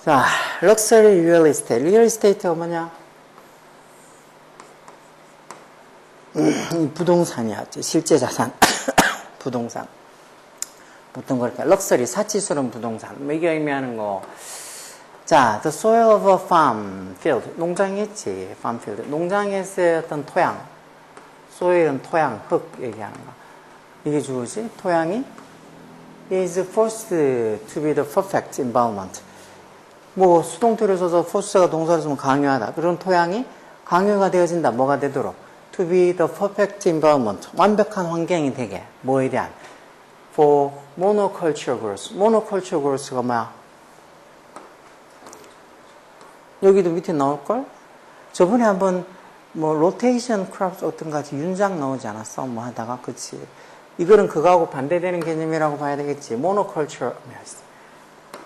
자, 럭셔리 리얼 에스테이트. 리얼 에스테이트가 뭐냐? 부동산이야. 실제 자산. 부동산. 보통 그렇게 럭셔리, 사치스러운 부동산. 뭐 이게 의미하는 거. 자, the soil of a farm field. 농장이 있지. farm field. 농장에서의 어떤 토양. soil은 토양, 흙 얘기하는 거. 이게 주어지. 토양이 is forced to be the perfect environment. 뭐 수동태를 써서 force가 동사를 쓰면 강요하다. 그런 토양이 강요가 되어진다. 뭐가 되도록? To be the perfect environment. 완벽한 환경이 되게. 뭐에 대한? For monoculture growth. monoculture growth가 뭐야? 여기도 밑에 나올걸? 저번에 한번 뭐 rotation crops 어떤 가지 윤작 나오지 않았어? 뭐 하다가 그치? 이거는 그거하고 반대되는 개념이라고 봐야 되겠지. monoculture.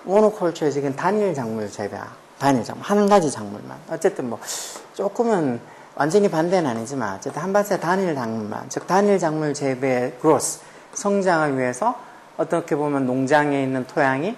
monoculture에 지금 단일 작물 재배야. 단일 작물. 한 가지 작물만. 어쨌든 뭐 조금은 완전히 반대는 아니지만 어쨌든 한 밭에 단일 작물만. 즉 단일 작물 재배의 growth. 성장을 위해서 어떻게 보면 농장에 있는 토양이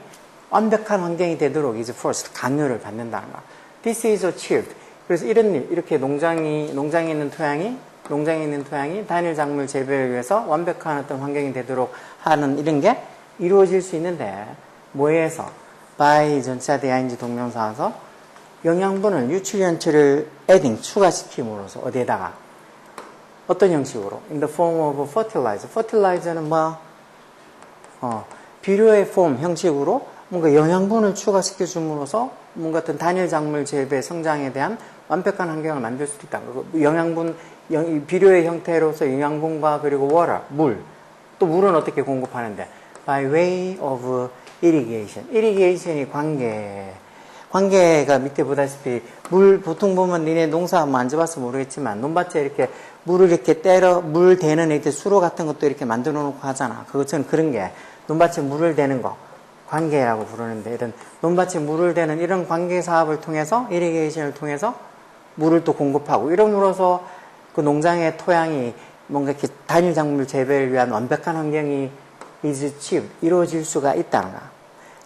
완벽한 환경이 되도록 이제 first 강요를 받는다는 거야. This is achieved. 그래서 이런 일, 이렇게 농장에 있는 토양이 단일 작물 재배를 위해서 완벽한 어떤 환경이 되도록 하는 이런 게 이루어질 수 있는데 뭐에서? by 전치사 대하인지 동명사에서 영양분을 nutrient를 adding 추가시킴으로써 어디에다가 어떤 형식으로? In the form of fertilizer. fertilizer는 뭐? 비료의 form 형식으로 뭔가 영양분을 추가시켜 줌으로써 뭔가 어떤 단일 작물 재배 성장에 대한 완벽한 환경을 만들 수도 있다. 비료의 형태로서 영양분과 그리고 water, 물. 또 물은 어떻게 공급하는데? By way of irrigation. irrigation이 관계가 밑에 보다시피 물 보통 보면 니네 농사 뭐 안 줘봐서 모르겠지만 논밭에 이렇게 물을 이렇게 물 대는 이렇게 수로 같은 것도 이렇게 만들어 놓고 하잖아. 그것처럼 그런 게 논밭에 물을 대는 거. 관계라고 부르는데 이런 논밭에 물을 대는 이런 관계 사업을 통해서 이리게이션을 통해서 물을 또 공급하고 이러므로써 그 농장의 토양이 뭔가 이렇게 단일 작물 재배를 위한 완벽한 환경이 이루어질 수가 있다는 거야.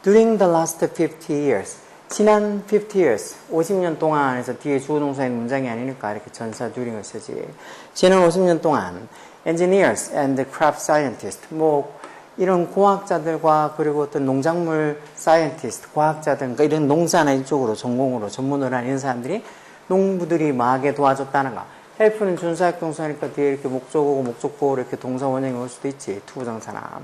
During the last 50 years. 지난 50 years. 50년 동안에서 뒤에 주어 동사인 문장이 아니니까 이렇게 전사 during을 쓰지. 지난 50년 동안 engineers and crop scientists 뭐 이런 공학자들과 그리고 어떤 농작물 사이언티스트, 과학자들, 그러니까 이런 농사나 이쪽으로 전공으로 전문으로 하는 이런 사람들이 농부들이 마하게 도와줬다는 거. 헬프는 준사역 동사니까 뒤에 이렇게 목적어고 목적보호 이렇게 동사 원형이 올 수도 있지. 투부정사나.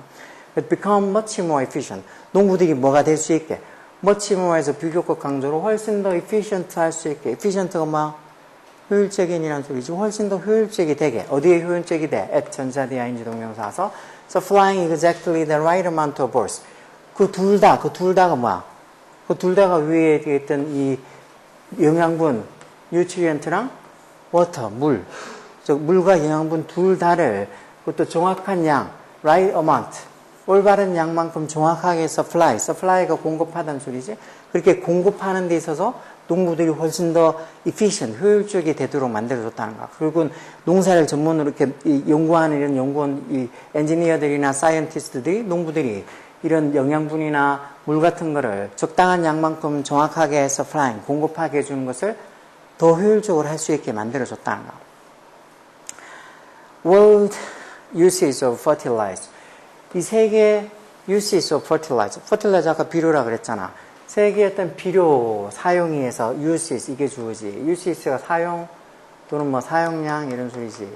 But become much more efficient. 농부들이 뭐가 될 수 있게. much more에서 비교급 강조로 훨씬 더 efficient 할 수 있게. efficient가 뭐? 효율적인이라는 소리지. 훨씬 더 효율적이 되게. 어디에 효율적이 돼? at 전사디 ing 동명사서 supplying exactly the right amount of force. 그 둘 다가 뭐야? 그 둘 다가 위에 있던 이 영양분, nutrient랑 water, 물. 즉, 물과 영양분 둘 다를 그것도 정확한 양, right amount. 올바른 양만큼 정확하게 supply가 공급하다는 소리지. 그렇게 공급하는 데 있어서 농부들이 훨씬 더 efficient, 효율적이 되도록 만들어줬다는 거야. 결국은 농사를 전문으로 이렇게 연구하는 이런 연구원, 이 엔지니어들이나 사이언티스트들이, 농부들이 이런 영양분이나 물 같은 거를 적당한 양만큼 정확하게 supplying, 공급하게 해주는 것을 더 효율적으로 할 수 있게 만들어줬다는 거야. World usage of fertilizer. 이 세계 usage of fertilizer. fertilizer 아까 비료라 그랬잖아. 세계의 어떤 비료 사용에서 usage 이게 주어지. usage가 사용 또는 뭐 사용량 이런 소리지.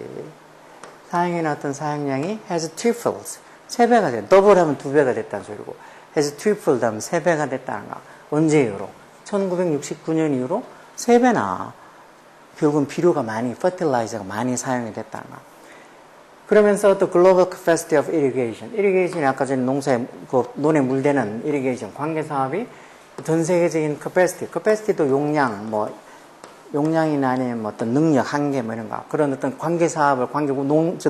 사용이나 어떤 사용량이 has tripled. 3배가 돼. 더블 하면 2배가 됐다는 소리고. has tripled 하면 3배가 됐다는 거. 언제 이후로? 1969년 이후로 3배나 결국은 비료가 fertilize가 많이 사용이 됐다는 거. 그러면서 또 global capacity of irrigation. irrigation이 아까 전에 농사에 그 논에 물대는 irrigation 관계 사업이 전 세계적인 capacity도 용량, 뭐, 용량이나 아니면 뭐 어떤 능력, 한계, 뭐 이런 거. 그런 어떤 관계 사업을,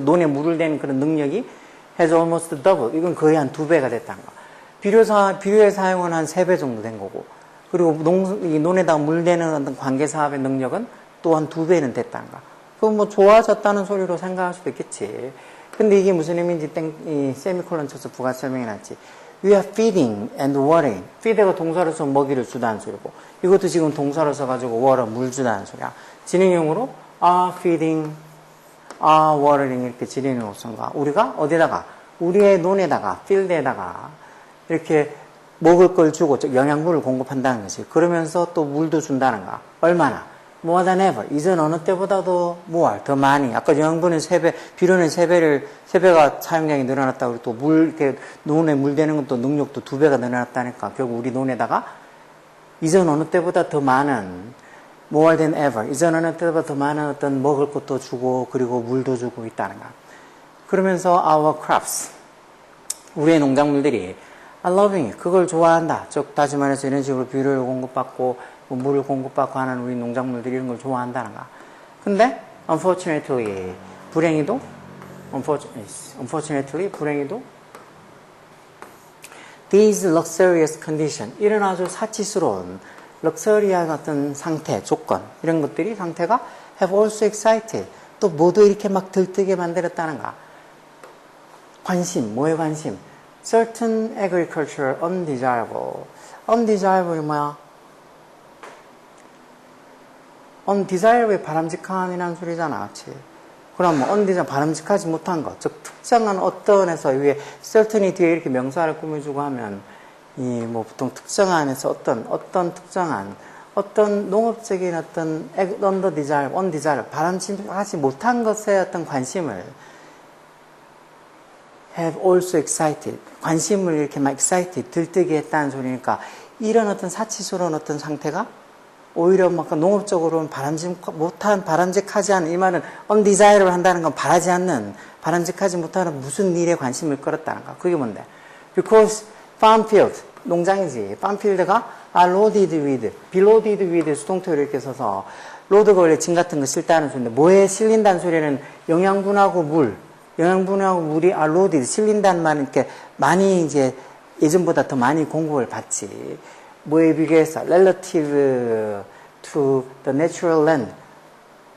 논에 물을 대는 그런 능력이 has almost double. 이건 거의 한 2배가 됐다는 거. 비료의 사용은 한 3배 정도 된 거고. 그리고 이 논에다가 물 대는 어떤 관계 사업의 능력은 또 한 2배는 됐다는 거. 그건 뭐 좋아졌다는 소리로 생각할 수도 있겠지. 근데 이게 무슨 의미인지 세미콜론 쳐서 부가 설명해 놨지. We are feeding and watering. feed가 동사로서 먹이를 주다는 소리고, 이것도 지금 동사로 써가지고 water, 물 주다는 소리야. 진행형으로 are feeding, are watering 이렇게 진행형으로 쓴 거야. 우리가 어디다가? 우리의 논에다가, 필드에다가 이렇게 먹을 걸 주고 영양분을 공급한다는 거지. 그러면서 또 물도 준다는 거야. 얼마나? More than ever. 이전 어느 때보다도 more, 더 많이. 아까 영양분은 3배, 비료는 3배가 사용량이 늘어났다고 또 물, 이렇게 논에 물 대는 것도 능력도 2배가 늘어났다니까. 결국 우리 논에다가 이전 어느 때보다 더 많은 more than ever. 이전 어느 때보다 더 많은 어떤 먹을 것도 주고 그리고 물도 주고 있다는 거야. 그러면서 our crops. 우리의 농작물들이 are loving it. 그걸 좋아한다. 즉, 다시 말해서 이런 식으로 비료를 공급받고 물을 공급받고 하는 우리 농작물들이 이런 걸 좋아한다는 거야. 근데 unfortunately 불행히도 these luxurious condition 이런 아주 사치스러운 럭셔리한 어떤 상태, 조건 이런 것들이 상태가 have also excited 또 모두 이렇게 막 들뜨게 만들었다는 거야. 관심, 뭐에 관심? certain agriculture undesirable. undesirable이 뭐야? undesirable이 바람직한이라는 소리잖아, 그치? 그럼 뭐 undesirable 바람직하지 못한 것, 즉 특정한 어떤에서 위에 certain이 뒤에 이렇게 명사를 꾸며주고 하면 이 뭐 보통 특정한에서 어떤 특정한 어떤 농업적인 어떤 undesirable 바람직하지 못한 것에 어떤 관심을 have also excited 관심을 이렇게 막 excited 들뜨게 했다는 소리니까 이런 어떤 사치스러운 어떤 상태가 오히려 막 농업적으로는 바람직하지 않은 이 말은 undesirable 한다는 건 바라지 않는 바람직하지 못하는 무슨 일에 관심을 끌었다는 거. 그게 뭔데? Because farm field 농장이지. farm field가 are loaded with, be loaded with 수동태로 이렇게 써서 load가 원래 짐 같은 거 실다는 소리인데 뭐에 실린다는 소리는 영양분하고 물이 are loaded 실린다는 말은 이렇게 많이 이제 예전보다 더 많이 공급을 받지. 뭐에 비교해서 relative to the natural land.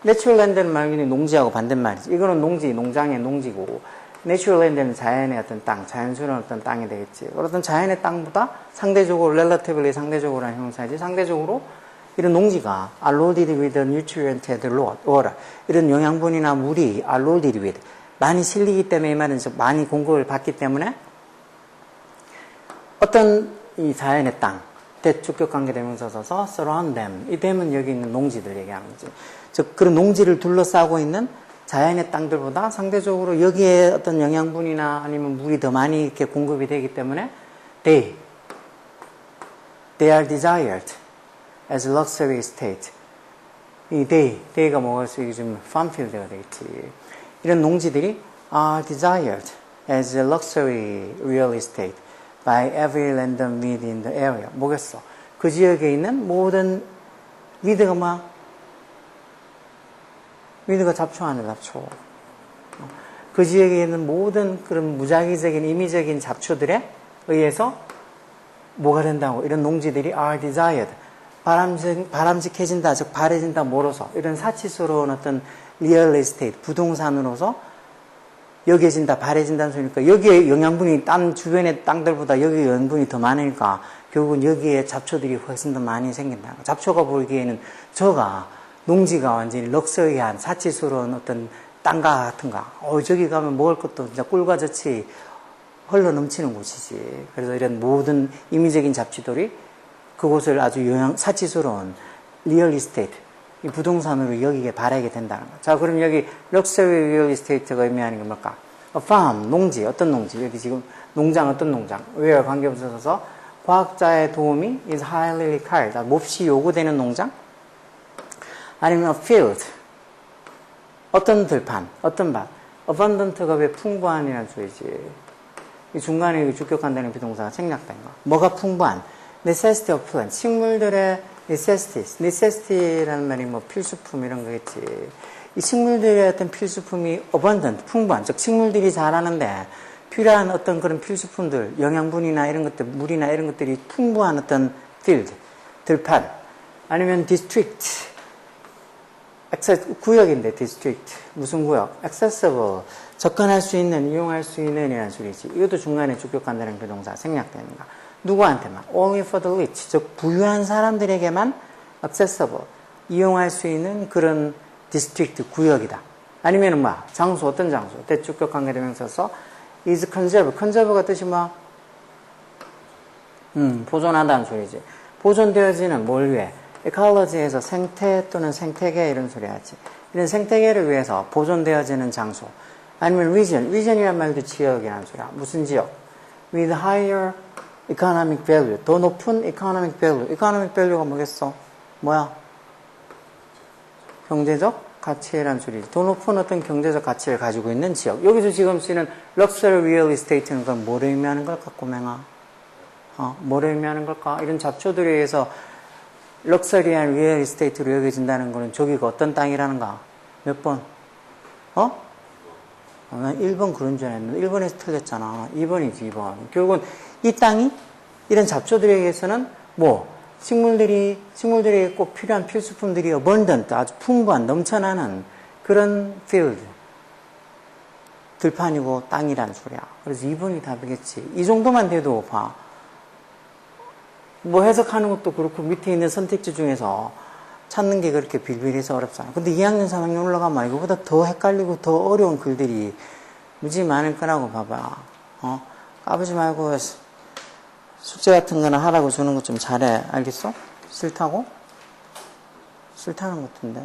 natural land는 말은 농지하고 반대말이지. 이거는 농장의 농지고 natural land는 자연의 어떤 땅, 자연스러운 어떤 땅이 되겠지. 어떤 자연의 땅보다 상대적으로 relatively 상대적으로 하는 형사이지. 상대적으로 이런 농지가 are loaded with nutrient and water. 이런 영양분이나 물이 are loaded with 많이 실리기 때문에 이 말은 많이 공급을 받기 때문에 어떤 이 자연의 땅 대축격 관계대명사 써서 surround them. 이 them은 여기 있는 농지들 얘기하는 거지. 즉 그런 농지를 둘러싸고 있는 자연의 땅들보다 상대적으로 여기에 어떤 영양분이나 아니면 물이 더 많이 이렇게 공급이 되기 때문에 they are desired as luxury estate. 이 they가 뭐가 있어? 이게 좀 farm field가 되겠지. 이런 농지들이 are desired as a luxury real estate. by every random weed in the area. 뭐겠어? 그 지역에 있는 모든 weed가 뭐야? weed가 잡초 아니야, 잡초. 그 지역에 있는 모든 그런 무작위적인 임의적인 잡초들에 의해서 뭐가 된다고? 이런 농지들이 are desired. 바람직해진다, 즉 바래진다, 뭐로서 이런 사치스러운 어떤 real estate, 부동산으로서 여겨진다, 바래진다는 소리니까 여기에 영양분이 딴 주변의 땅들보다 여기 영양분이 더 많으니까 결국은 여기에 잡초들이 훨씬 더 많이 생긴다. 잡초가 보이기에는 저가 농지가 완전히 럭셔리한 사치스러운 어떤 땅과 같은가. 저기 가면 먹을 것도 진짜 꿀과 젖이 흘러 넘치는 곳이지. 그래서 이런 모든 임의적인 잡초들이 그곳을 아주 사치스러운 리얼 이스테이트, 이 부동산으로 여기게 바라게 된다는 거. 자, 그럼 여기 럭셔리 리얼 이스테이트가 의미하는 게 뭘까? farm, 농지, 어떤 농지? 여기 지금 농장, 어떤 농장? where 관계없어서 과학자의 도움이 is highly required. 몹시 요구되는 농장? 아니면 a field, 어떤 들판, 어떤 밭? abundant가 왜 풍부한이라는 소리지. 이 중간에 주격한다는 비동사가 생략된 거. 뭐가 풍부한? necessity of plant, 식물들의 necessity라는 말이 뭐 필수품 이런 거겠지. 이 식물들의 어떤 필수품이 abundant, 풍부한, 즉 식물들이 자라는데 필요한 어떤 그런 필수품들, 영양분이나 이런 것들, 물이나 이런 것들이 풍부한 어떤 field, 들판, 아니면 district, 구역인데 district, 무슨 구역? accessible, 접근할 수 있는, 이용할 수 있는 이라는 소리지. 이것도 중간에 주격한다는 그 동사 생략되는 거. 누구한테만? Only for the rich. 즉, 부유한 사람들에게만 accessible. 이용할 수 있는 그런 디스트릭트, 구역이다. 아니면은 뭐, 장소, 어떤 장소? 대주격 관계대명사 써 is conserve. conserve가 뜻이 뭐? 보존하다는 소리지. 보존되어지는 뭘 위해? ecology에서 생태 또는 생태계 이런 소리 하지. 이런 생태계를 위해서 보존되어지는 장소. 아니면 region. region이란 말도 지역이라는 소리야. 무슨 지역? with higher economic value. 더 높은 economic value. economic value가 뭐겠어? 뭐야? 경제적 가치라는 소리지. 더 높은 어떤 경제적 가치를 가지고 있는 지역. 여기서 지금 쓰이는 luxury real estate는 그건 뭐를 의미하는 걸까, 꼬맹아? 뭐를 의미하는 걸까? 이런 잡초들에 의해서 럭셔리한 리얼 에스테이트로 여겨진다는 거는 저기가 어떤 땅이라는가? 몇 번? 난 1번 그런 줄 알았는데 1번에서 틀렸잖아. 2번이지 2번. 결국은 이 땅이 이런 잡초들에 의해서는 뭐 식물들이 꼭 필요한 필수품들이 abundant, 아주 풍부한 넘쳐나는 그런 field, 들판이고 땅이란 소리야. 그래서 2번이 답이겠지. 이 정도만 돼도 봐. 뭐 해석하는 것도 그렇고 밑에 있는 선택지 중에서 찾는 게 그렇게 빌빌해서 어렵잖아. 근데 2학년, 3학년 올라가면 이거보다 더 헷갈리고 더 어려운 글들이 무지 많을 거라고 봐봐. 까부지 말고 숙제 같은 거나 하라고 주는 거 좀 잘해. 알겠어? 싫다고? 싫다는 것 같은데.